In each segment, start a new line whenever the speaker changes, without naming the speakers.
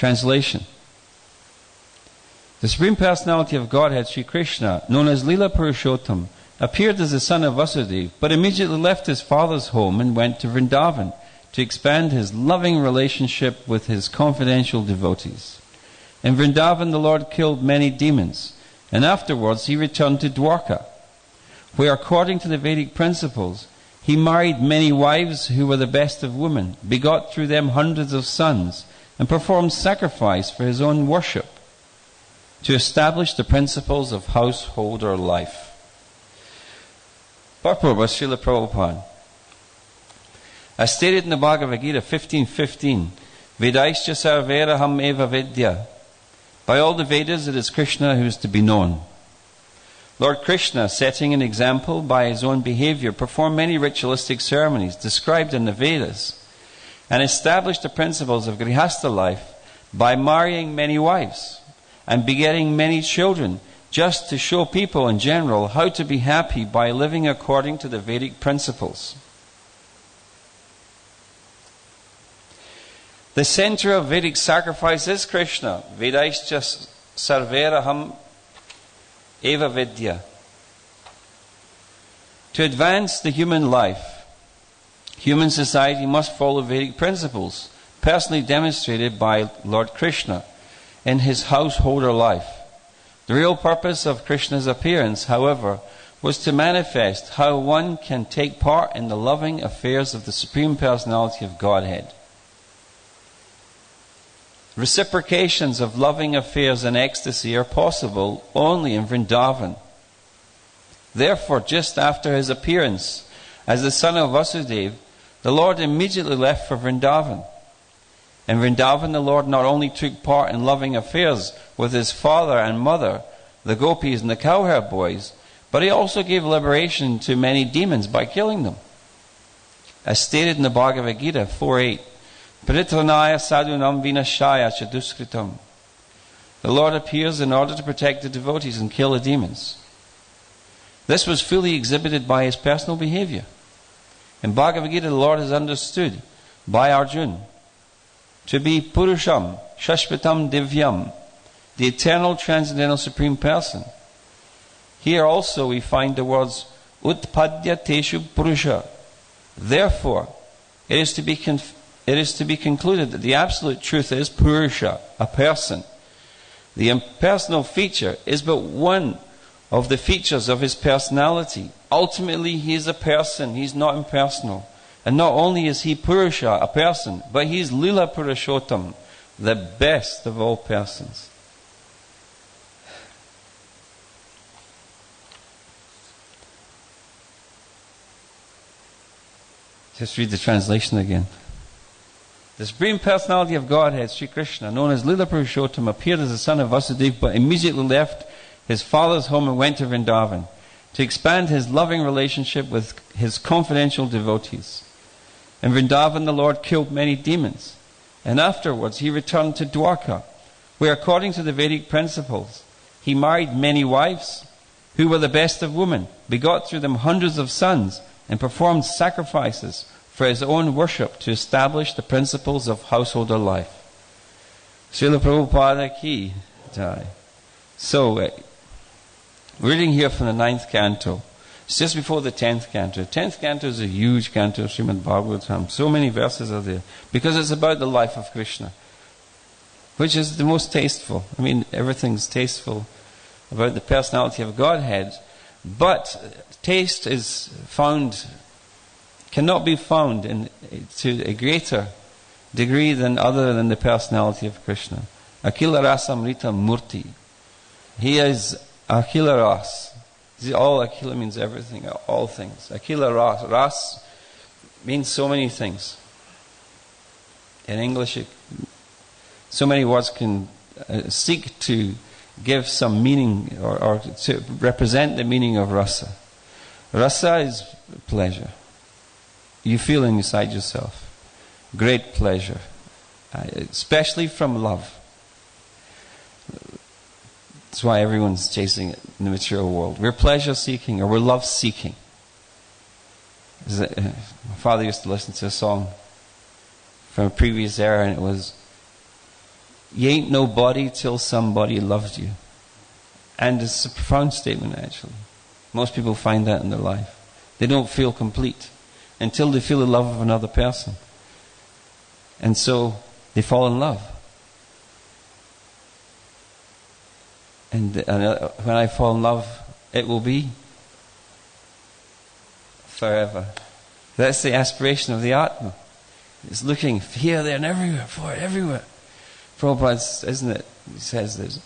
Translation. The Supreme Personality of Godhead, Sri Krishna, known as Lila Purushottam, appeared as the son of Vasudeva, but immediately left his father's home and went to Vrindavan to expand his loving relationship with his confidential devotees. In Vrindavan, the Lord killed many demons, and afterwards he returned to Dwarka, where, according to the Vedic principles, he married many wives who were the best of women, begot through them hundreds of sons, and performed sacrifice for his own worship to establish the principles of householder life. Purport by Srila Prabhupada. As stated in the Bhagavad Gita 15:15, Vedaischa sarveraham eva vedya. By all the Vedas it is Krishna who is to be known. Lord Krishna, setting an example by his own behavior, performed many ritualistic ceremonies described in the Vedas and established the principles of Grihastha life by marrying many wives and begetting many children, just to show people in general how to be happy by living according to the Vedic principles. The center of Vedic sacrifice is Krishna. Vedaischa sarveraham eva vidya. To advance the human life, human society must follow Vedic principles, personally demonstrated by Lord Krishna in his householder life. The real purpose of Krishna's appearance, however, was to manifest how one can take part in the loving affairs of the Supreme Personality of Godhead. Reciprocations of loving affairs and ecstasy are possible only in Vrindavan. Therefore, just after his appearance as the son of Vasudeva, the Lord immediately left for Vrindavan. In Vrindavan, the Lord not only took part in loving affairs with his father and mother, the gopis and the cowherd boys, but he also gave liberation to many demons by killing them. As stated in the Bhagavad Gita 4:8, Paritranaya sadhunam vinashaya chaduskritam. The Lord appears in order to protect the devotees and kill the demons. This was fully exhibited by his personal behavior. In Bhagavad Gita, the Lord is understood by Arjuna to be Purusham, Shashvatam Divyam, the eternal transcendental Supreme Person. Here also we find the words Utpadya Teshu Purusha. Therefore, it is to be concluded that the absolute truth is Purusha, a person. The impersonal feature is but one of the features of his personality. Ultimately, he is a person, he is not impersonal. And not only is he Purusha, a person, but he is Lila Purushottam, the best of all persons. Just read the translation again. The Supreme Personality of Godhead, Sri Krishna, known as Lila Purushottam, appeared as the son of Vasudeva, but immediately left his father's home and went to Vrindavan to expand his loving relationship with his confidential devotees. In Vrindavan, the Lord killed many demons, and afterwards he returned to Dwarka, where, according to the Vedic principles, he married many wives who were the best of women, begot through them hundreds of sons, and performed sacrifices for his own worship to establish the principles of householder life. Srila Prabhupada ki jai. So, reading here from the 9th canto. It's just before the 10th canto. The 10th canto is a huge canto of Srimad Bhagavatam. So many verses are there. Because it's about the life of Krishna, which is the most tasteful. I mean, everything's tasteful about the personality of Godhead. But taste is found, cannot be found to a greater degree than other than the personality of Krishna. Akila Rasamrita Murti. He is Akila Ras. All Akila means everything, all things. Akila Ras. Ras means so many things. In English, so many words can seek to give some meaning or to represent the meaning of rasa. Rasa is pleasure. You feel inside yourself. Great pleasure. Especially from love. That's why everyone's chasing it in the material world. We're pleasure seeking or we're love seeking. My father used to listen to a song from a previous era, and it was You ain't nobody till somebody loves you. And it's a profound statement, actually. Most people find that in their life. They don't feel complete until they feel the love of another person. And so they fall in love. And when I fall in love, it will be forever. That's the aspiration of the Atma. It's looking here, there, and everywhere, for it, everywhere. Prabhupada, isn't it? He says this.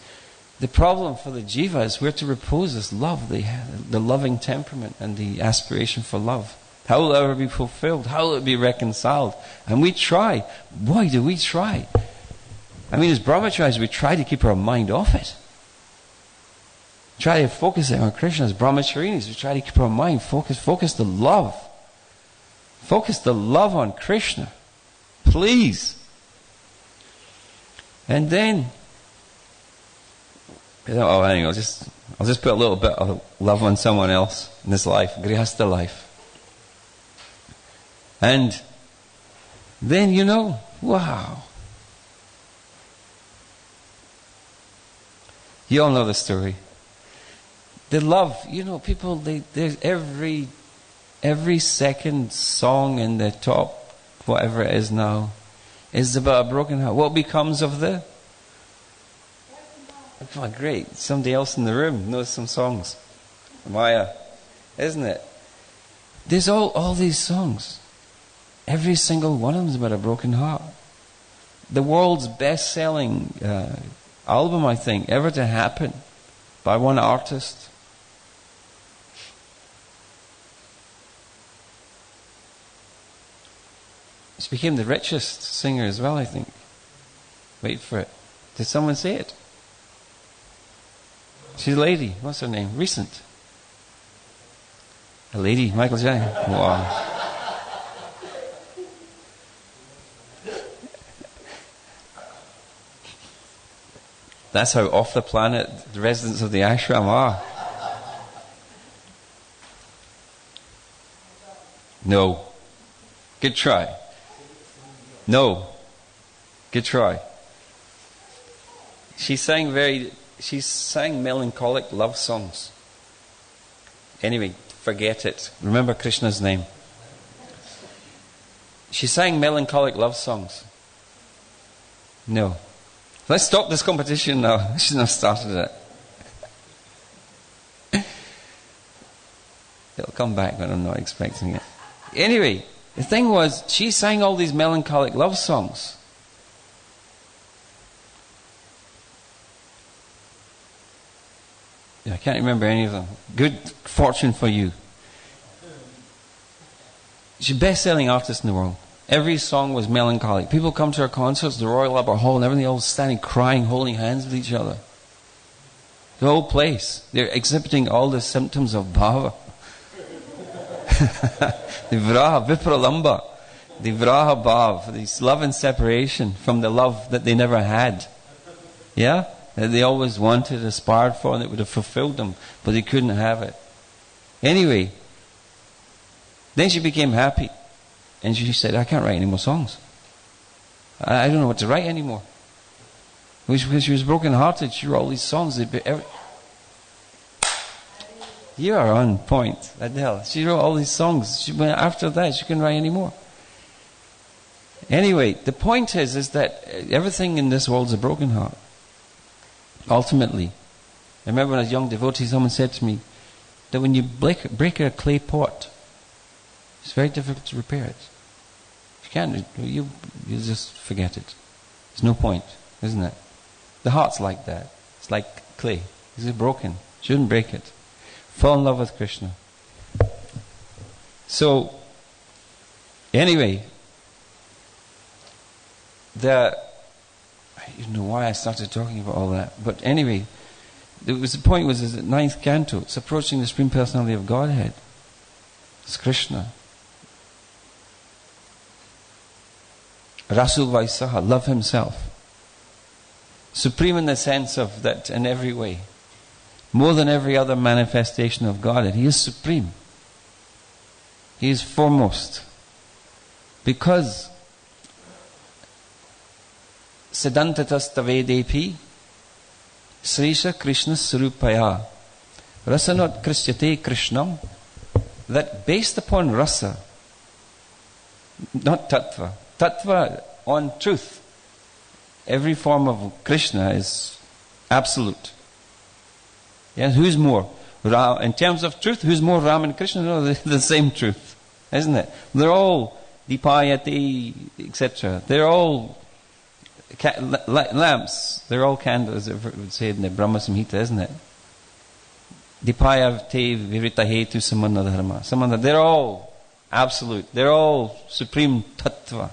The problem for the jiva is where to repose this love, the loving temperament and the aspiration for love. How will it ever be fulfilled? How will it be reconciled? And we try. Boy, do we try. I mean, as brahmacharis, we try to keep our mind off it. Try to focus it on Krishna. As brahmacharinis, we try to keep our mind focused. Focus the love. Focus the love on Krishna. Please. And then, anyway, I'll just put a little bit of love on someone else in this life, grihastha life. And then, wow. You all know the story. The love, people, there's every second song in the top, whatever it is now, is about a broken heart. What becomes of the... Oh, great. Somebody else in the room knows some songs. Maya. Isn't it? There's all these songs. Every single one of them is about a broken heart. The world's best-selling album, I think, ever to happen by one artist. She became the richest singer as well, I think. Wait for it. Did someone say it? She's a lady. What's her name? Recent. A lady. Michael Jackson. Wow. That's how off the planet the residents of the ashram are. No. Good try. No. Good try. She sang melancholic love songs. Anyway, forget it. Remember Krishna's name. She sang melancholic love songs. No. Let's stop this competition now. I shouldn't have started it. It'll come back when I'm not expecting it. Anyway, the thing was, she sang all these melancholic love songs. I can't remember any of them. Good fortune for you. She's a best-selling artist in the world. Every song was melancholic. People come to her concerts, the Royal Albert Hall, and everything, all standing, crying, holding hands with each other. The whole place. They're exhibiting all the symptoms of bhava. The vraha, vipralamba, the vraha bhav, this love and separation from the love that they never had. Yeah? That they always wanted, aspired for, and it would have fulfilled them, but they couldn't have it. Anyway, then she became happy. And she said, I can't write any more songs. I don't know what to write anymore. Because she was broken-hearted. She wrote all these songs. You are on point, Adele. She wrote all these songs. After that, she couldn't write any more. Anyway, the point is that everything in this world is a broken heart. Ultimately. I remember when I was a young devotee, someone said to me that when you break a clay pot, it's very difficult to repair it. You can't. You just forget it. There's no point, isn't it? The heart's like that. It's like clay. It's broken. Shouldn't break it. Fall in love with Krishna. So, anyway, I don't know why I started talking about all that, but anyway, the point was that ninth canto, it's approaching the Supreme Personality of Godhead. It's Krishna. Rasul Vaisaha, love himself. Supreme in the sense of that in every way. More than every other manifestation of Godhead. He is supreme. He is foremost. Because Siddhantatas tavedepi Srisha Krishna Surupaya Rasanot Krishyate Krishnam, that based upon rasa, not tattva, tattva on truth, every form of Krishna is absolute. Yes, who's more? In terms of truth, who's more Ram and Krishna? No, they're the same truth, isn't it? They're all dipayati, etc. They're all lamps. They're all candles, as it would say in the Brahma Samhita, isn't it? Dipayate virita hetu samana dharma. Samana, they're all absolute. They're all supreme tattva.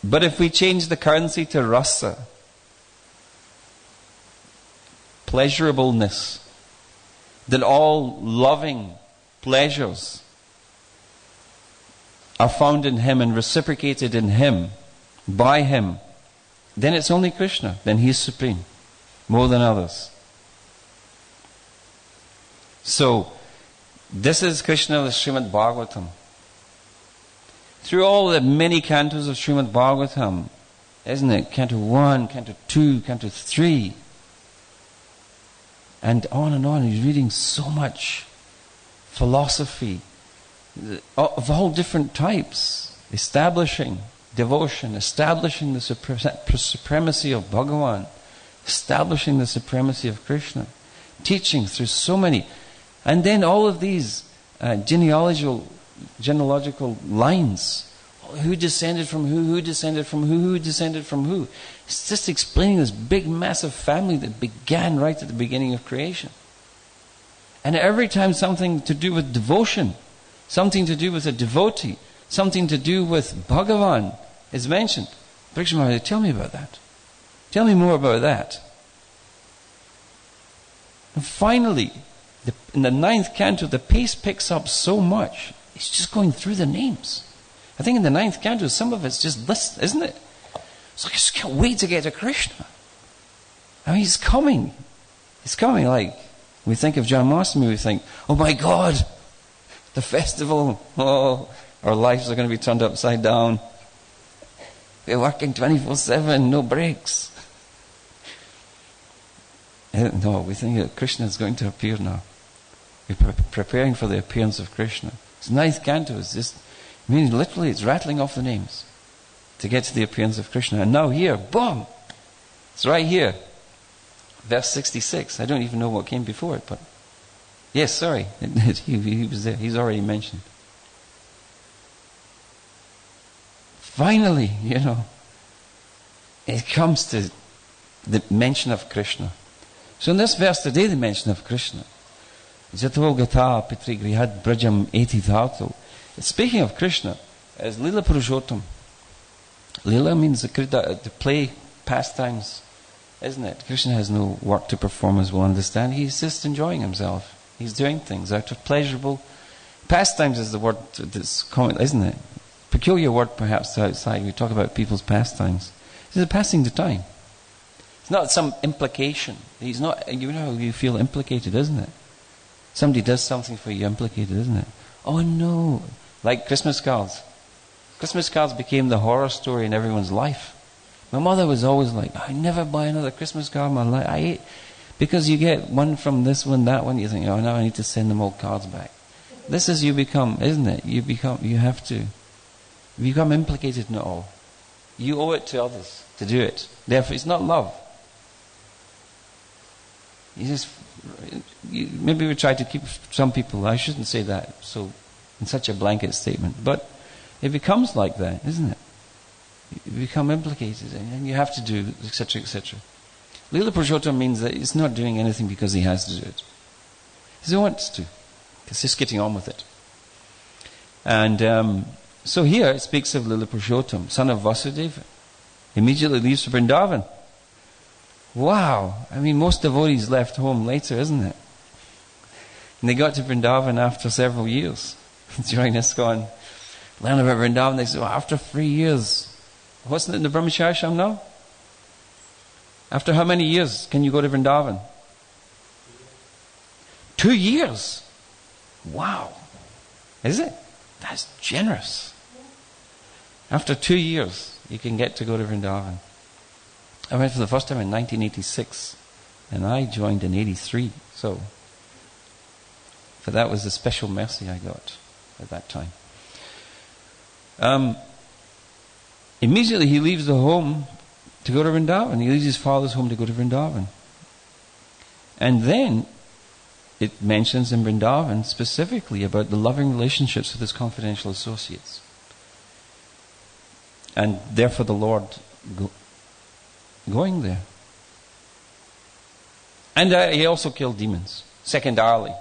But if we change the currency to rasa, pleasurableness, that all loving pleasures are found in Him and reciprocated in Him, by Him, then it's only Krishna. Then He is supreme, more than others. So, this is Krishna's Srimad Bhagavatam. Through all the many cantos of Srimad Bhagavatam, isn't it? Canto 1, Canto 2, Canto 3, and on, he's reading so much philosophy of all different types, establishing devotion, establishing the supremacy of Bhagavan, establishing the supremacy of Krishna, teaching through so many, and then all of these genealogical lines. Who descended from who descended from who descended from who. It's just explaining this big, massive family that began right at the beginning of creation. And every time something to do with devotion, something to do with a devotee, something to do with Bhagavan is mentioned. Parikshit Maharaj, tell me about that. Tell me more about that. And finally, in the 9th canto, the pace picks up so much. It's just going through the names. I think in the 9th canto, some of it's just lists, isn't it? It's like, I just can't wait to get to Krishna. I mean, He's coming. He's coming. Like, we think of Janmashtami, we think, oh my God, the festival. Oh, our lives are going to be turned upside down. We're working 24/7, no breaks. No, we think that Krishna is going to appear now. We're preparing for the appearance of Krishna. It's 9th canto. It's just, literally, it's rattling off the names to get to the appearance of Krishna. And now here, boom! It's right here. Verse 66. I don't even know what came before it, but yes, sorry. He was there. He's already mentioned. Finally, it comes to the mention of Krishna. So in this verse today, the mention of Krishna. Jato gata pitri grihad brajam eti dhatu. Speaking of Krishna, as Lila Purushottam. Lila means the play, pastimes, isn't it? Krishna has no work to perform, as we'll understand. He's just enjoying himself. He's doing things out of pleasurable. Pastimes is the word that's common, isn't it? Peculiar word perhaps to outside. We talk about people's pastimes. It's a passing the time. It's not some implication. He's not, you feel implicated, isn't it? Somebody does something for you, implicated, isn't it? Oh no. Like Christmas cards. Christmas cards became the horror story in everyone's life. My mother was always like, I never buy another Christmas card in my life. Because you get one from this one, that one, you think, oh, now I need to send them all cards back. This is you become, isn't it? You become implicated in it all. You owe it to others to do it. Therefore, it's not love. Maybe we try to keep some people, I shouldn't say that in such a blanket statement, but it becomes like that, isn't it? You become implicated and you have to do, etc., etc. Lila Purushottam means that he's not doing anything because he has to do it. He wants to. He's just getting on with it. And so here it speaks of Lila Purushottam, son of Vasudeva. Immediately leaves for Vrindavan. Wow! I mean, most devotees left home later, isn't it? And they got to Vrindavan after several years. During ISKCON, learn about Vrindavan, they said, well, after 3 years, wasn't it in the Brahmacharya Ashram now? After how many years can you go to Vrindavan? 2 years? Wow! Is it? That's generous. After 2 years, you can get to go to Vrindavan. I went for the first time in 1986, and I joined in 83. So, that was a special mercy I got at that time. Immediately he leaves the home to go to Vrindavan. He leaves his father's home to go to Vrindavan. And then it mentions in Vrindavan specifically about the loving relationships with his confidential associates. And therefore the Lord going there. And he also killed demons, secondarily.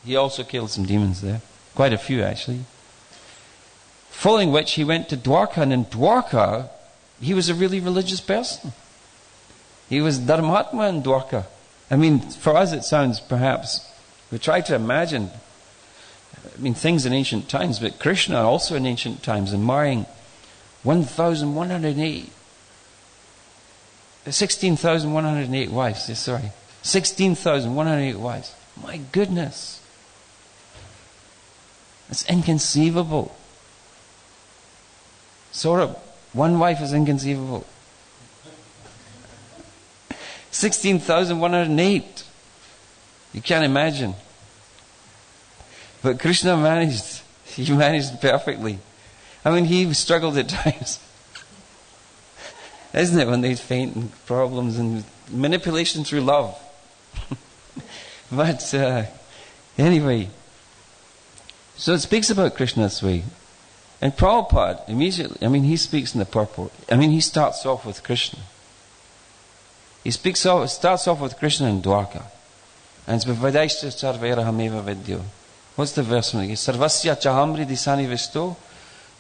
He also killed some demons there. Quite a few, actually. Following which, he went to Dwarka, and in Dwarka, he was a really religious person. He was Dharmatma in Dwarka. I mean, for us it sounds perhaps, we try to imagine, things in ancient times, but Krishna also in ancient times, and marrying 16,108 wives, 16,108 wives. My goodness. It's inconceivable. Sort of, one wife is inconceivable. 16,108. You can't imagine. But Krishna managed. He managed perfectly. He struggled at times. Isn't it, when they faint and problems and manipulation through love? But anyway, so it speaks about Krishna this way. And Prabhupada, immediately, he speaks in the purport. He starts off with Krishna. He starts off with Krishna in Dwarka. And it's Vidaishta Sarveraham Eva Vidyo. What's the verse? Sarvasya Chahamri Disani Visto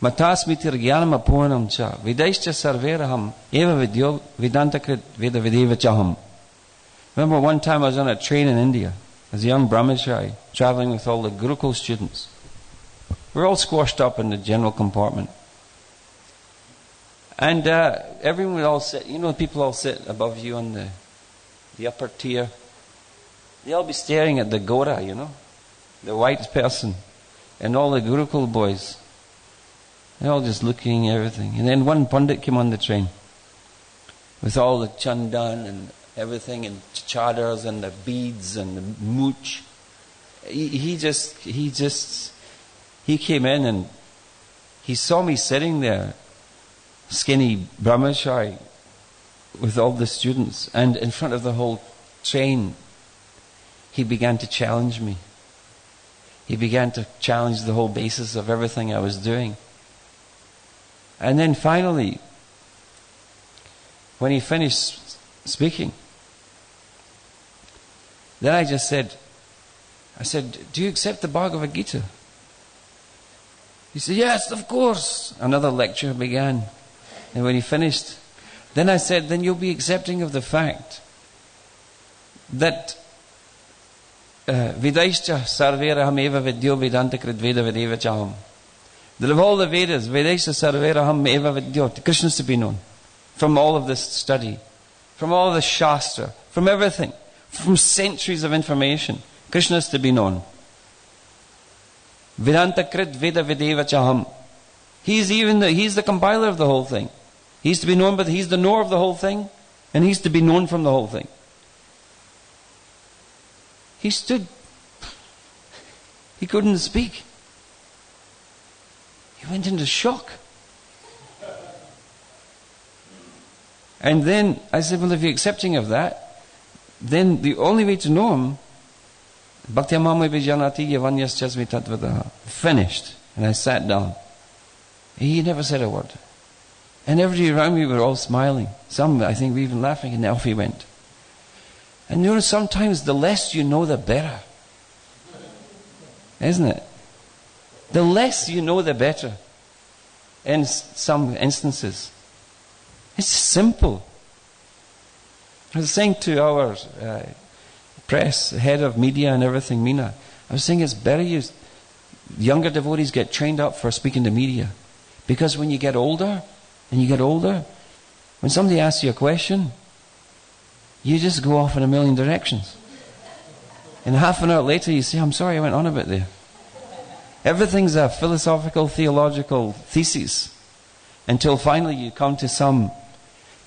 Matasmitir Gyanam Apuanam Cha Vidaishta Sarveraham Eva Vidyo Vedantakrit Veda Videva Chaham. Remember one time I was on a train in India as a young brahmachari traveling with all the Gurukul students. We're all squashed up in the general compartment. And everyone would all sit, people all sit above you on the upper tier. They all be staring at the Gora, the white person, and all the Gurukul boys. They're all just looking at everything. And then one Pandit came on the train with all the chandan and everything, and chadars and the beads and the mooch. He came in and he saw me sitting there, skinny brahmachari, with all the students, and in front of the whole train, he began to challenge me. He began to challenge the whole basis of everything I was doing. And then finally, when he finished speaking, then I said, do you accept the Bhagavad Gita? He said, yes, of course. Another lecture began. And when he finished, then I said, then you'll be accepting of the fact that Vedaishcha Sarveraham Eva Vidyo Vedantakrit Veda Vedeva Chaham. That of all the Vedas, Vedaishcha Sarveraham Eva Vidyo, Krishna is to be known. From all of this study, from all of the Shastra, from everything, from centuries of information, Krishna is to be known. Vedantakrit Veda Vedeva Chaham. He's the compiler of the whole thing. He's to be known, but he's the knower of the whole thing, and he's to be known from the whole thing. He stood. He couldn't speak. He went into shock. And then I said, well, if you're accepting of that, then the only way to know him, finished. And I sat down. He never said a word. And everybody around me were all smiling. Some, I think, were even laughing, and off he went. And sometimes the less you know, the better. Isn't it? The less you know, the better. In some instances. It's simple. I was saying to our press, head of media and everything, Meena, I was saying it's better younger devotees get trained up for speaking to media. Because when you get older, when somebody asks you a question, you just go off in a million directions. And half an hour later you say, I'm sorry, I went on a bit there. Everything's a philosophical, theological thesis. until finally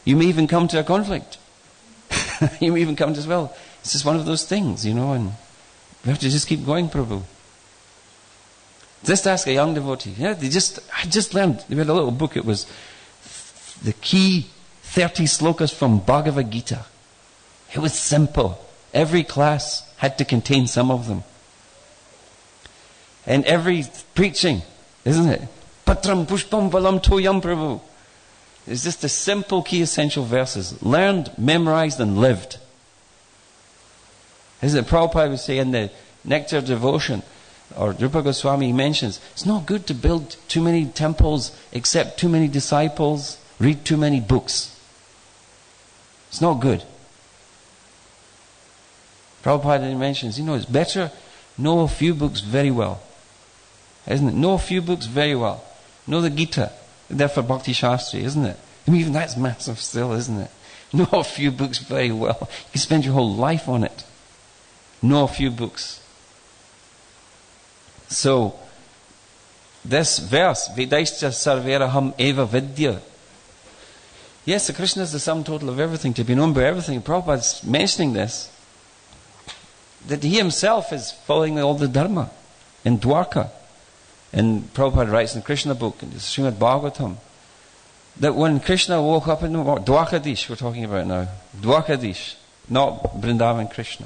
you may even come to a conflict. You may even come to, well, it's just one of those things, and we have to just keep going, Prabhu. Just ask a young devotee. I just learned, we had a little book, it was the key 30 slokas from Bhagavad Gita. It was simple. Every class had to contain some of them. And every preaching, isn't it? Patram pushpam valam toyam Prabhu. It's just the simple key essential verses. Learned, memorized, and lived. Isn't it? Prabhupada would say in the Nectar Devotion, or Rupa Goswami mentions, it's not good to build too many temples, accept too many disciples, read too many books. It's not good. Prabhupada mentions, it's better know a few books very well. Isn't it? Know a few books very well. Know the Gita. There for Bhakti Shastri, isn't it? Even that's massive still, isn't it? Know a few books very well. You can spend your whole life on it. Know a few books. So, this verse, Vedaischa sarveraham eva vidya. Yes, the Krishna is the sum total of everything, to be known by everything. Prabhupada's mentioning this, that he himself is following all the dharma in Dwarka. And Prabhupada writes in the Krishna book, in the Srimad Bhagavatam, that when Krishna woke up in the morning, Dwarkadish we're talking about now, Dwarkadish, not Vrindavan Krishna.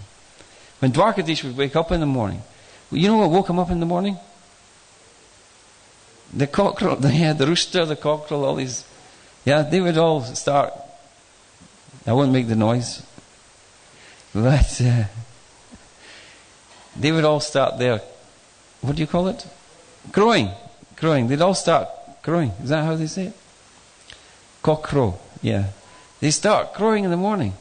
When Dwarkadish would wake up in the morning, you know what woke him up in the morning? The cockerel, the rooster, the cockerel, all these, they would all start, I won't make the noise, but they would all start their, what do you call it? Crowing. They'd all start crowing. Is that how they say it? Cock crow, yeah. They start crowing in the morning.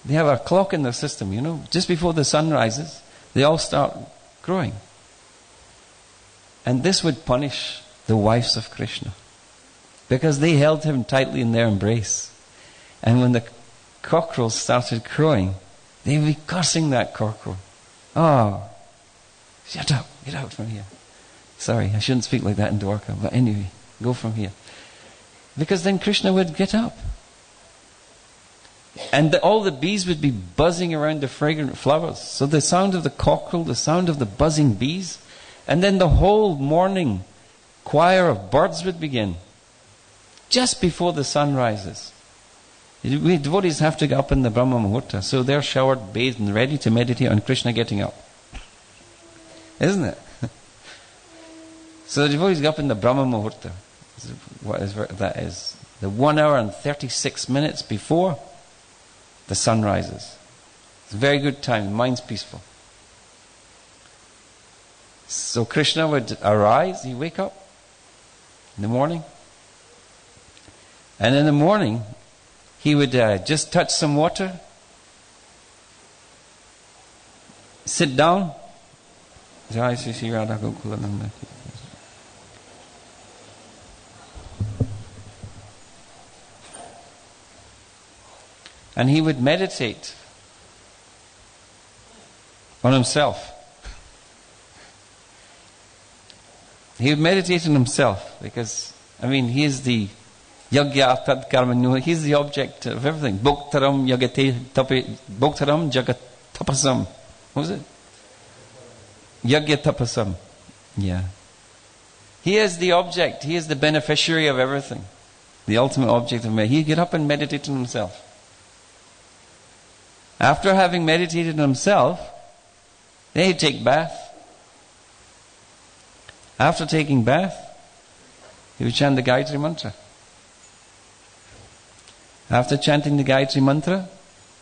They have a clock in their system, just before the sun rises, they all start crowing. And this would punish the wives of Krishna, because they held him tightly in their embrace. And when the cockerels started crowing, they'd be cursing that cockerel. Oh, shut up, get out from here. Sorry, I shouldn't speak like that in Dwarka, but anyway, go from here. Because then Krishna would get up. And all the bees would be buzzing around the fragrant flowers. So the sound of the cockerel, the sound of the buzzing bees, and then the whole morning choir of birds would begin. Just before the sun rises. We devotees have to get up in the Brahma Muhurta, so they're showered, bathed, and ready to meditate on Krishna getting up. Isn't it? So the devotees get up in the Brahma Muhurta. That is the 1 hour and 36 minutes before the sun rises. It's a very good time. The mind's peaceful. So Krishna would arise. He'd wake up in the morning. And in the morning, he would just touch some water, sit down. And he would meditate on himself. He would meditate on himself because, he is the yagya tad karma, he's the object of everything. Bhoktaram jagat tapasam. What was it? Yagya tapasam. Yeah. He is the object. He is the beneficiary of everything. The ultimate object of meditation. He'd get up and meditate on himself. After having meditated on himself, then he'd take bath. After taking bath, he would chant the Gayatri Mantra. After chanting the Gayatri Mantra,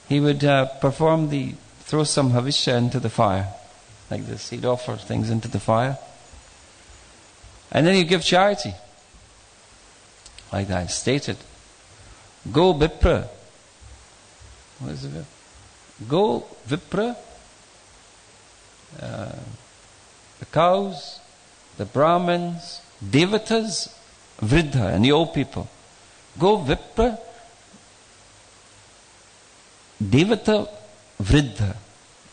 he would throw some havisha into the fire. Like this. He'd offer things into the fire. And then he'd give charity. Like that. It's stated. Go Vipra. What is it? Go Vipra. The cows, the Brahmins, Devatas, Vridha, and the old people. Go Vipra. Devata, Vridha.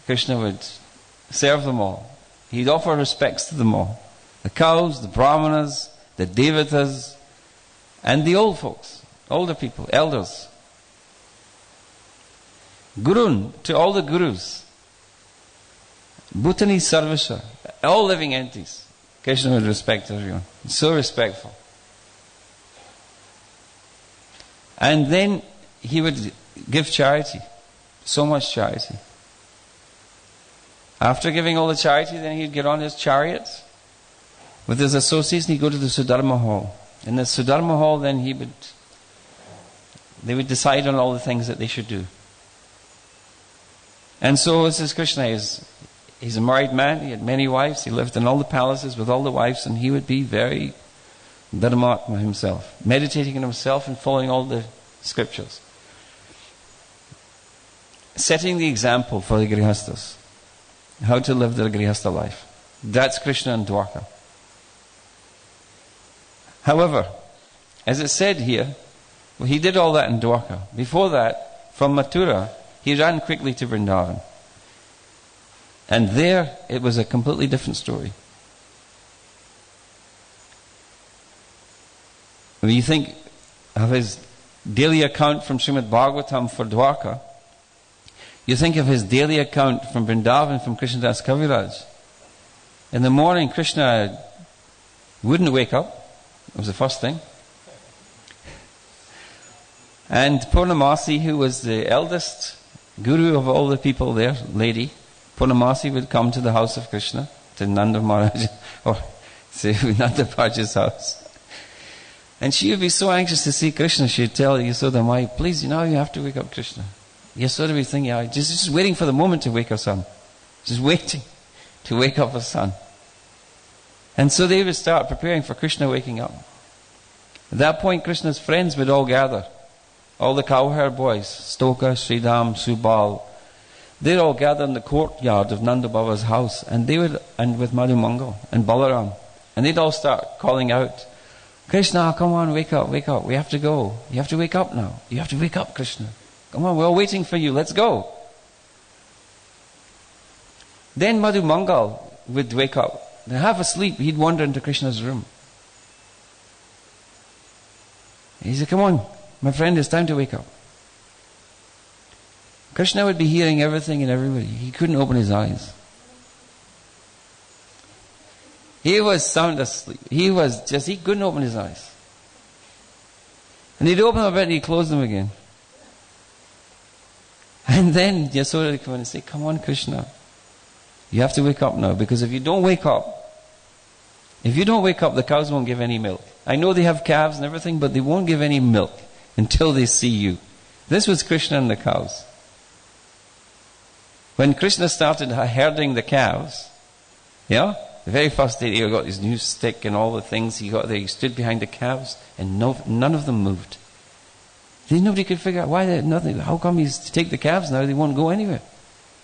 Krishna would serve them all. He'd offer respects to them all. The cows, the Brahmanas, the Devatas, And the old folks, older people, elders. Gurun, to all the gurus. Bhutani Sarvasha, all living entities. Krishna would respect everyone. So respectful. And then he would give charity. So much charity. After giving all the charity, then he'd get on his chariots with his associates and he'd go to the Sudharma hall. In the Sudharma hall, then they would decide on all the things that they should do. And so this is Krishna. He's a married man. He had many wives. He lived in all the palaces with all the wives, and he would be very dharmatma himself, meditating on himself and following all the scriptures. Setting the example for the grihasthas, how to live their grihastha life. That's Krishna in Dwarka. However, as it said here, well, he did all that in Dwarka. Before that, from Mathura, he ran quickly to Vrindavan. And there, it was a completely different story. When you think of his daily account from Srimad Bhagavatam for Dwarka, you think of his daily account from Vrindavan from Krishnadas Kaviraj. In the morning, Krishna wouldn't wake up. It was the first thing. And Purnamasi, who was the eldest guru of all the people there, lady, Purnamasi would come to the house of Krishna, to Nanda Maharaj, or say Nanda Maharaj's house. And she would be so anxious to see Krishna, she'd tell Yasoda Mai, please, you have to wake up Krishna. Yasoda would be thinking, just waiting for the moment to wake her son. Just waiting to wake up her son. And so they would start preparing for Krishna waking up. At that point, Krishna's friends would all gather. All the cowherd boys, Stoka, Sridham, Subal, they'd all gather in the courtyard of Nanda Baba's house, and with Madhu Mangal and Balaram, and they'd all start calling out, Krishna, come on, wake up, we have to go. You have to wake up now. You have to wake up, Krishna. Come on, we're all waiting for you, let's go. Then Madhu Mangal would wake up. And half asleep, he'd wander into Krishna's room. He said, come on, my friend, it's time to wake up. Krishna would be hearing everything and everybody. He couldn't open his eyes. He was sound asleep. He couldn't open his eyes. And he'd open them a bit and he'd close them again. And then Yasoda would come in and say, come on, Krishna, you have to wake up now, because if you don't wake up, the cows won't give any milk. I know they have calves and everything, but they won't give any milk until they see you. This was Krishna and the cows. When Krishna started herding the cows, the very first day he got his new stick and all the things he got there, he stood behind the cows and none of them moved. Nobody could figure out how come he's to take the calves now, they won't go anywhere.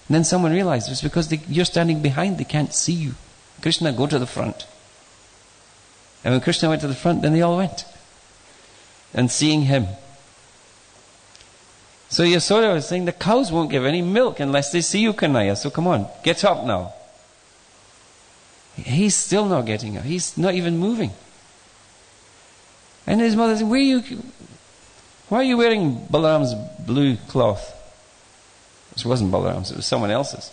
And then someone realized it's because you're standing behind, they can't see you. Krishna, go to the front. And when Krishna went to the front, then they all went. And seeing him. So Yasoda was saying, the cows won't give any milk unless they see you, Kanaya. So come on, get up now. He's still not getting up. He's not even moving. And his mother said, why are you wearing Balaram's blue cloth? It wasn't Balaram's, it was someone else's.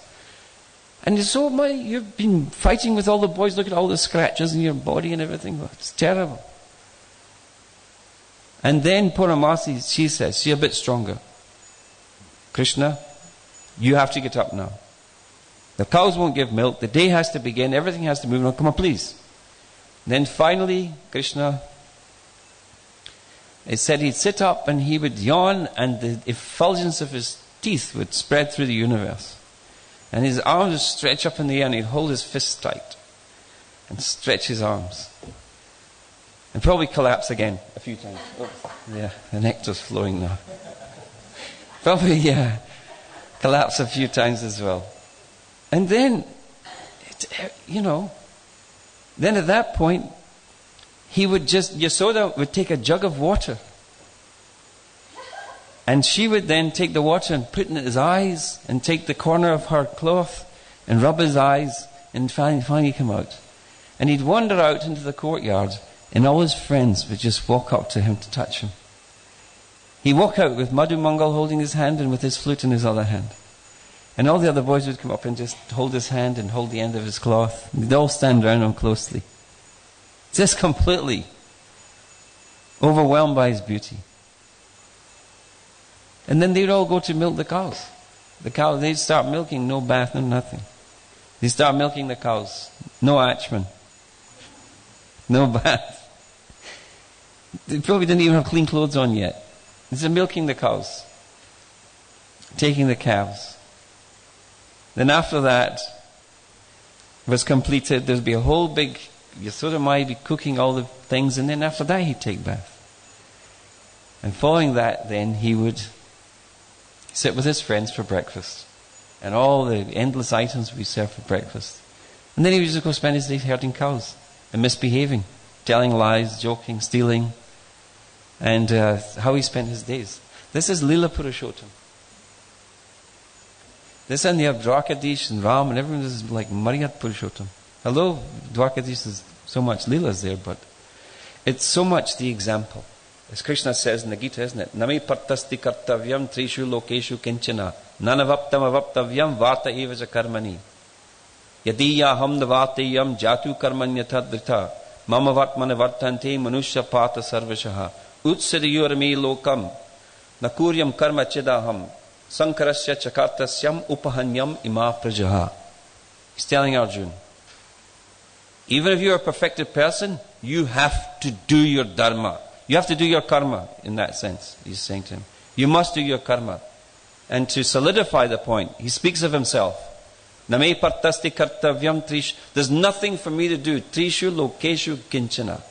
And he said, you've been fighting with all the boys, look at all the scratches in your body and everything. It's terrible. And then Purnamasi, she says, she's a bit stronger. Krishna, you have to get up now. The cows won't give milk, the day has to begin, everything has to move on, come on please. Then finally, Krishna, it said he'd sit up and he would yawn and the effulgence of his teeth would spread through the universe. And his arms would stretch up in the air and he'd hold his fists tight and stretch his arms. And probably collapse again a few times. Oh, yeah, the nectar's flowing now. Probably, collapse a few times as well. And then, then at that point, Yasoda would take a jug of water. And she would then take the water and put it in his eyes and take the corner of her cloth and rub his eyes and finally come out. And he'd wander out into the courtyard And all his friends would just walk up to him to touch him. He'd walk out with Madhu Mangal holding his hand and with his flute in his other hand. And all the other boys would come up and just hold his hand and hold the end of his cloth. They'd all stand around him closely. Just completely overwhelmed by his beauty. And then they'd all go to milk the cows. The cows, they'd start milking, no bath, no nothing. They'd start milking the cows. No achman. No bath. They probably didn't even have clean clothes on yet. They're milking the cows. Taking the calves. Then after that was completed, there'd be a whole big Yasodamai be cooking all the things, and then after that he'd take bath. And following that, then he would sit with his friends for breakfast. And all the endless items would be served for breakfast. And then he would just go spend his days herding cows and misbehaving, telling lies, joking, stealing, and how he spent his days. This is Lila Purushottam. This, and you have Dwarkadish and Ram and everyone is like Maryat Purushottam. Although Dwarkadish is so much Leela's there, but it's so much the example. As Krishna says in the Gita, isn't it? Nami partasti kartavyam trishu lokeshu kinchana nanavaptam avaptavyam varta evaja karmani yadiya ham davateyam jatu karmanyatad vrita mama vartmana vartante manushya pata sarvashaha utsadyorami lokam nakuryam karma chidaham sankarasya chakartasyam upahanyam ima prajaha. He's telling Arjuna, even if you're a perfected person, you have to do your dharma. You have to do your karma in that sense, he's saying to him. You must do your karma. And to solidify the point, he speaks of himself. Name partasti kartavyam trish. There's nothing for me to do. Trishu lokeshu kinchana.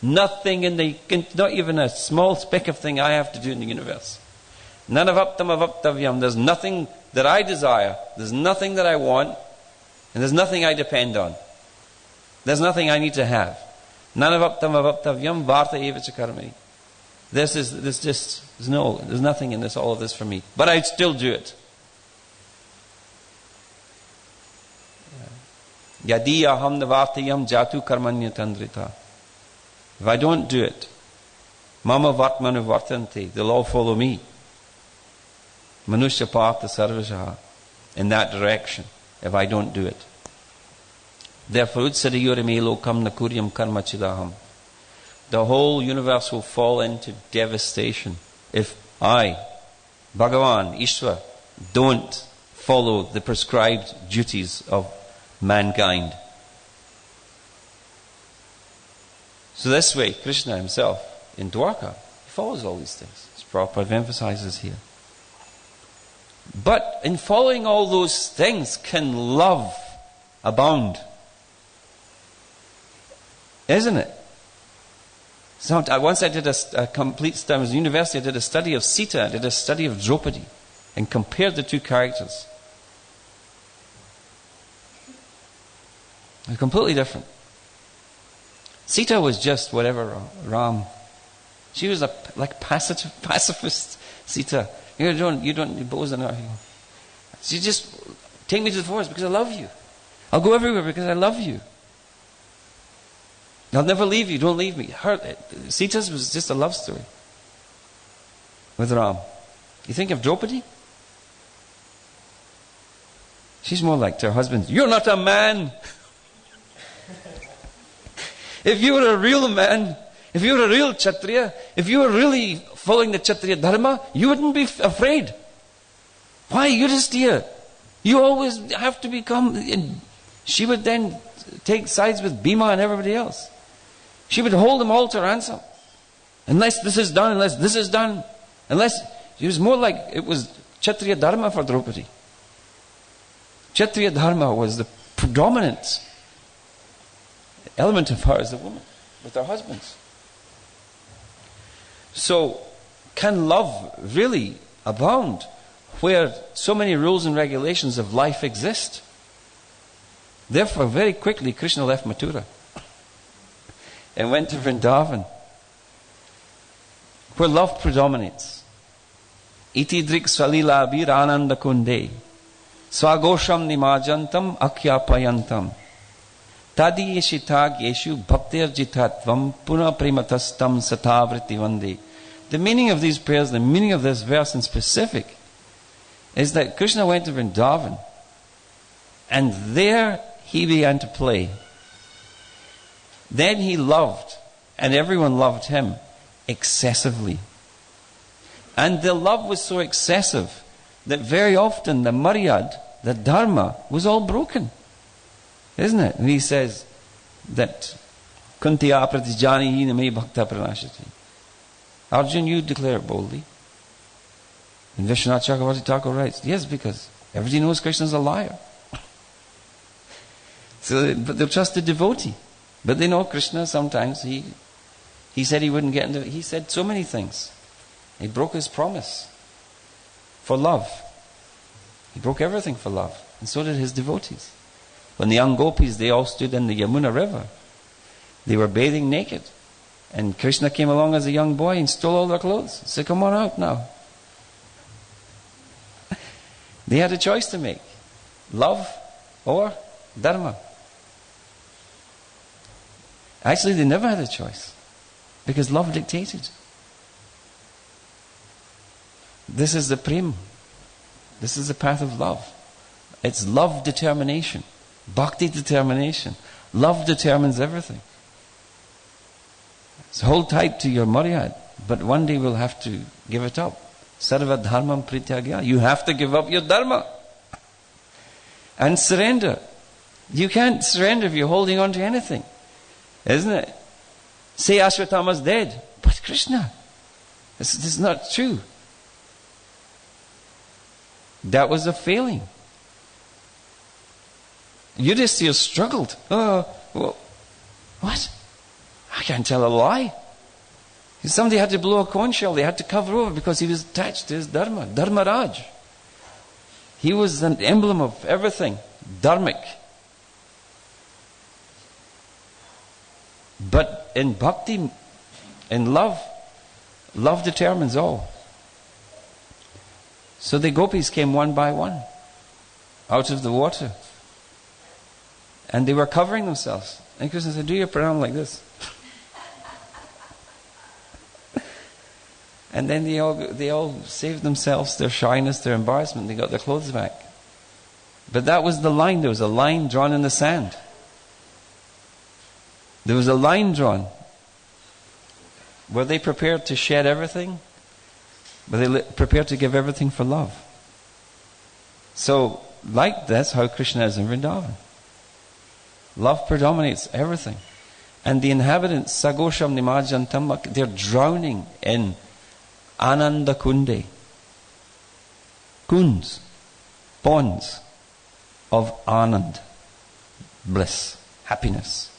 Nothing in the, not even a small speck of thing I have to do in the universe. Nanavaptam avaptavyam. There's nothing that I desire. There's nothing that I want. And there's nothing I depend on. There's nothing I need to have. Nanavaptam avaptavyam varta evacha karmani. There's nothing in this, all of this for me. But I'd still do it. Yadi aham navartayam jatu karmanya tandrita. If I don't do it, mama vatmanu vartante, they'll all follow me. Manushya partha sarvashaha. In that direction, if I don't do it. Therefore, utsadayorime lokam nakuryam karma chidaham. The whole universe will fall into devastation if I, Bhagavan, Ishvara, don't follow the prescribed duties of mankind. So this way, Krishna himself, in Dwarka, he follows all these things. As Prabhupada emphasizes here. But in following all those things, can love abound? Isn't it? So once I did a complete study, I was in university, I did a study of Sita, I did a study of Draupadi, and compared the two characters. They're completely different. Sita was just whatever Ram. She was like pacifist Sita. You don't boast on her. She just, take me to the forest because I love you. I'll go everywhere because I love you. I'll never leave you, don't leave me. Sita's was just a love story with Ram. You think of Draupadi? She's more like to her husband, you're not a man. If you were a real man, if you were a real Kshatriya, if you were really following the Kshatriya dharma, you wouldn't be afraid. Why? You're just here. You always have to become... She would then take sides with Bhima and everybody else. She would hold them all to ransom. Unless this is done, unless this is done. Unless... It was more like it was Kshatriya dharma for Draupadi. Kshatriya dharma was the predominant element of her as a woman, with her husbands. So, can love really abound where so many rules and regulations of life exist? Therefore, very quickly, Krishna left Mathura and went to Vrindavan, where love predominates. Iti drik salila bir ananda kunde swagosham nimajantam akhyapayantam Tadi yeshitag yeshu bhaktir jitatvam puna prematastam satavriti vande. The meaning of these prayers, the meaning of this verse in specific, is that Krishna went to Vrindavan, and there he began to play. Then he loved, and everyone loved him excessively. And the love was so excessive that very often the maryad, the dharma, was all broken. Isn't it? And he says that Kuntiya pratijani name bhakta pranashati. Arjun, you declare it boldly. And Vishwanath Chakravarti Thakur writes, yes, because everybody knows Krishna is a liar. But they'll trust the devotee. But they know Krishna sometimes, he said he wouldn't get into it. He said so many things. He broke his promise for love. He broke everything for love. And so did his devotees. When the young gopis, they all stood in the Yamuna river. They were bathing naked. And Krishna came along as a young boy and stole all their clothes. He said, come on out now. They had a choice to make. Love or dharma. Actually, they never had a choice. Because love dictated. This is the prem. This is the path of love. It's love determination. Bhakti determination. Love determines everything. So hold tight to your maryad, but one day we'll have to give it up. Sarva dharmam prityagya. You have to give up your dharma. And surrender. You can't surrender if you're holding on to anything. Isn't it? Say Ashwatthama's dead. But Krishna. This is not true. That was a failing. Yudhisthira struggled. Oh, well, what? I can't tell a lie. Somebody had to blow a conch shell. They had to cover over because he was attached to his dharma. Dharmaraj. He was an emblem of everything. Dharmic. But in bhakti, in love determines all. So the gopis came one by one out of the water. And they were covering themselves. And Krishna said, do your pranam like this. And then they all saved themselves, their shyness, their embarrassment. They got their clothes back. But that was the line. There was a line drawn in the sand. There was a line drawn. Were they prepared to shed everything? Were they prepared to give everything for love? So, that's how Krishna is in Vrindavan. Love predominates everything. And the inhabitants, Sagosham Nimajantam, they're drowning in Ananda Kunde. Kunds, ponds of Anand, bliss, happiness.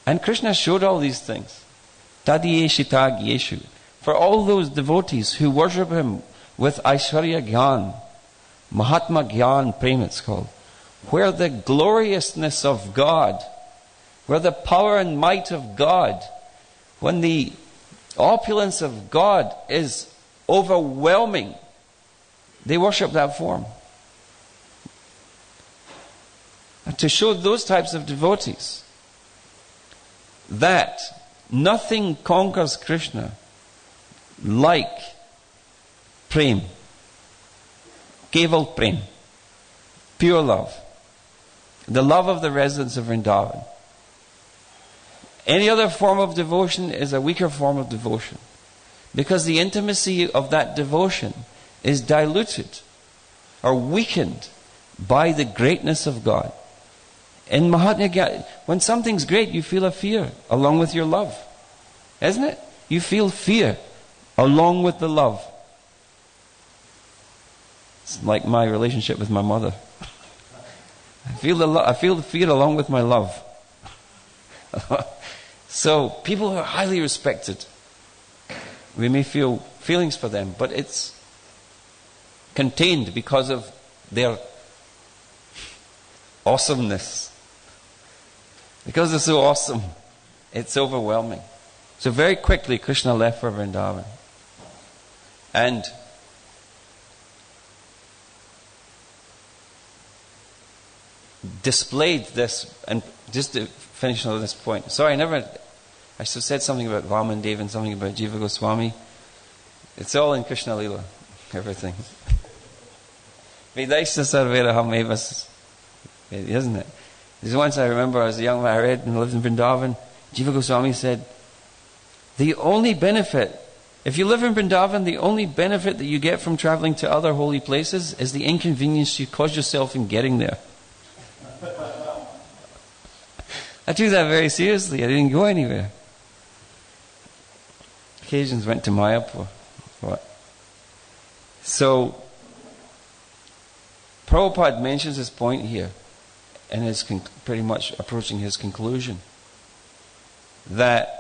And Krishna showed all these things. Tadi yeshitag yeshu. For all those devotees who worship him with Aishwarya Gyan, Mahatma Gyan Prem it's called, where the gloriousness of God, where the power and might of God, when the opulence of God is overwhelming, they worship that form. And to show those types of devotees that nothing conquers Krishna like prem, keval prem, pure love, the love of the residents of Vrindavan. Any other form of devotion is a weaker form of devotion, because the intimacy of that devotion is diluted or weakened by the greatness of God. In Mahatma Gyan, when something's great, you feel a fear along with your love. Isn't it? You feel fear along with the love. It's like my relationship with my mother. I feel the fear along with my love. So people who are highly respected, we may feel feelings for them, but it's contained because of their awesomeness. Because they're so awesome, it's overwhelming. So very quickly Krishna left for Vrindavan. And displayed this, and just to finish on this point. Sorry, I said something about Vaman Dev and something about Jiva Goswami. It's all in Krishna Lila, everything. Vedaisya sarveraham evas, isn't it? There's once I remember, as a young man, I read and lived in Vrindavan, Jiva Goswami said, the only benefit, if you live in Vrindavan, the only benefit that you get from traveling to other holy places is the inconvenience you cause yourself in getting there. I took that very seriously. I didn't go anywhere. Occasions went to Mayapur. What? So, Prabhupada mentions this point here, and is pretty much approaching his conclusion, that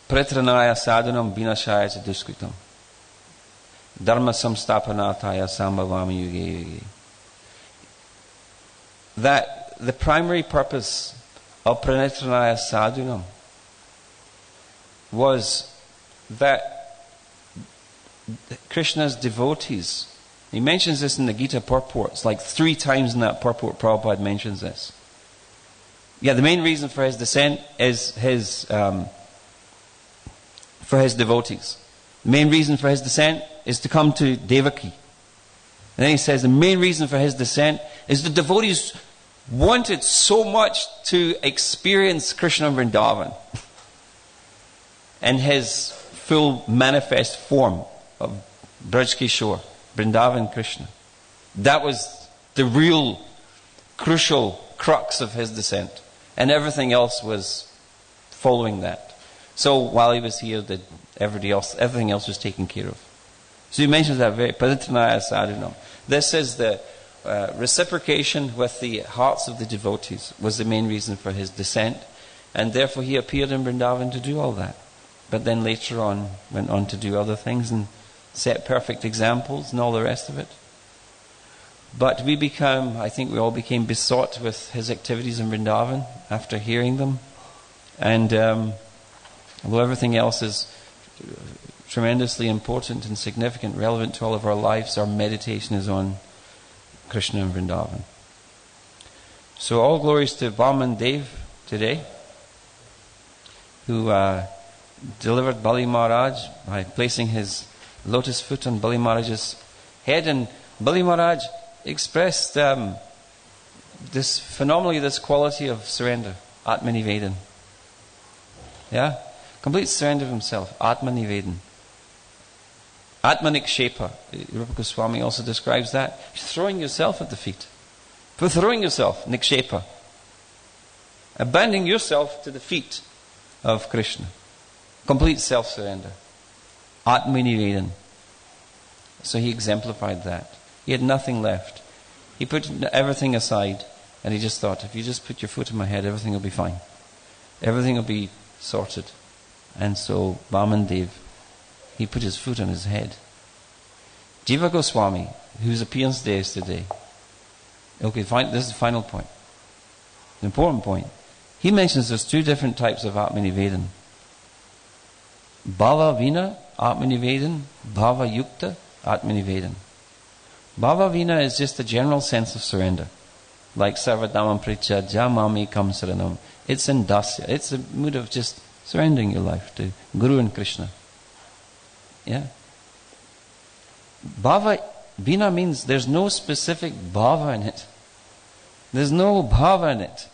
Pritranaya sadhanam vinashaya duskritam dharma samstapanataya sambhavami yuge yuge. That the primary purpose of Pranitranaya sadhanam was that Krishna's devotees, he mentions this in the Gita purports, like 3 times in that purport Prabhupada mentions this. Yeah, the main reason for his descent is for his devotees. The main reason for his descent is to come to Devaki. And then he says the main reason for his descent is the devotees wanted so much to experience Krishna Vrindavan and his full manifest form of Braj Kishore, Vrindavan Krishna. That was the real crucial crux of his descent. And everything else was following that. So while he was here, everything else was taken care of. So he mentions that very Paritanaya Sadhanam. This is the reciprocation with the hearts of the devotees was the main reason for his descent, and therefore he appeared in Vrindavan to do all that. But then later on went on to do other things and set perfect examples and all the rest of it. But I think we all became besought with his activities in Vrindavan after hearing them. And although everything else is tremendously important and significant, relevant to all of our lives, our meditation is on Krishna and Vrindavan. So all glories to Vaman Dev today, who delivered Bali Maharaj by placing his lotus foot on Bali Maharaj's head. And Bali Maharaj expressed this quality of surrender, Atmanivedan. Yeah? Complete surrender of himself, Atmanivedan. Atmanikshepa. Rupa Goswami also describes that. Throwing yourself at the feet. For throwing yourself, nikshepa. Abandoning yourself to the feet of Krishna. Complete self-surrender. Atmanivedan. So he exemplified that. He had nothing left. He put everything aside and he just thought, if you just put your foot in my head, everything will be fine. Everything will be sorted. And so Vaman Dev, he put his foot on his head. Jiva Goswami, whose appearance day is today. Okay, fine, this is the final point. The important point. He mentions there's 2 different types of Atmanivedan. Bhava Vina Atmanivedan, Bhava Yukta Atmanivedan. Bhava Vina is just a general sense of surrender. Like Sarvadhamam Pricha Jamami Kam Saranam. It's in dasya. It's a mood of just surrendering your life to Guru and Krishna. Yeah. Bhava Vina means there's no specific bhava in it. There's no bhava in it.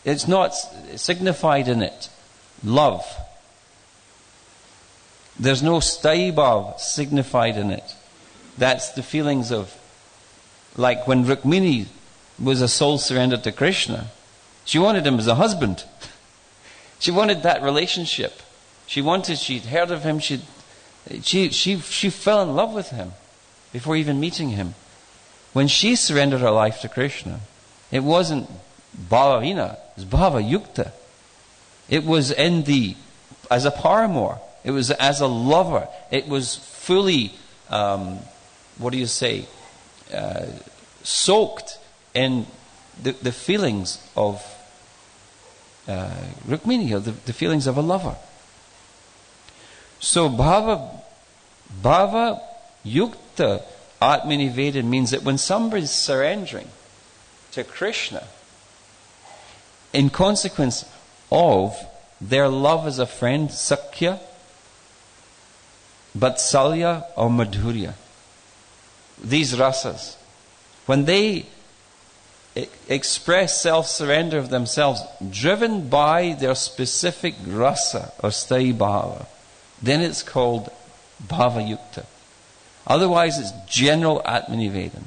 It's not signified in it. Love. There's no sthai bhav signified in it. That's the feelings of, like when Rukmini was a soul surrendered to Krishna, she wanted him as a husband. She wanted that relationship. She'd heard of him, she fell in love with him before even meeting him. When she surrendered her life to Krishna, it wasn't bhava vina, it was bhava yukta. It was as a paramour, it was as a lover, it was fully, soaked in the feelings of Rukmini, or the feelings of a lover. So bhava yukta Atmanivedan means that when somebody's surrendering, to Krishna in consequence of their love as a friend, Sakya, Vatsalya or Madhurya. These rasas, when they express self-surrender of themselves, driven by their specific rasa or sthayi bhava, then it's called bhava-yukta. Otherwise it's general Atmanivedan.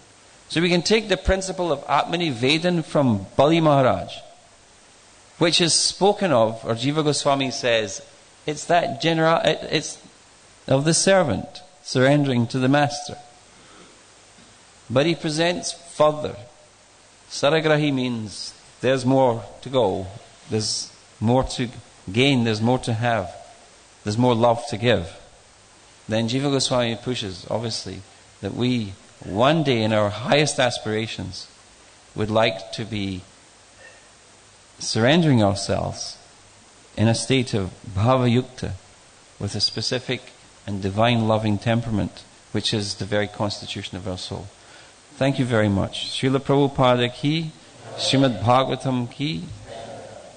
So we can take the principle of Atmanivedan from Bali Maharaj, which is spoken of, or Jiva Goswami says, it's that general, it's of the servant surrendering to the master. But he presents further. Saragrahi means there's more to go, there's more to gain, there's more to have, there's more love to give. Then Jiva Goswami pushes, obviously, that we, one day in our highest aspirations, would like to be surrendering ourselves in a state of bhava-yukta, with a specific and divine loving temperament, which is the very constitution of our soul. Thank you very much. Srila Prabhupada ki, Srimad Bhagavatam ki,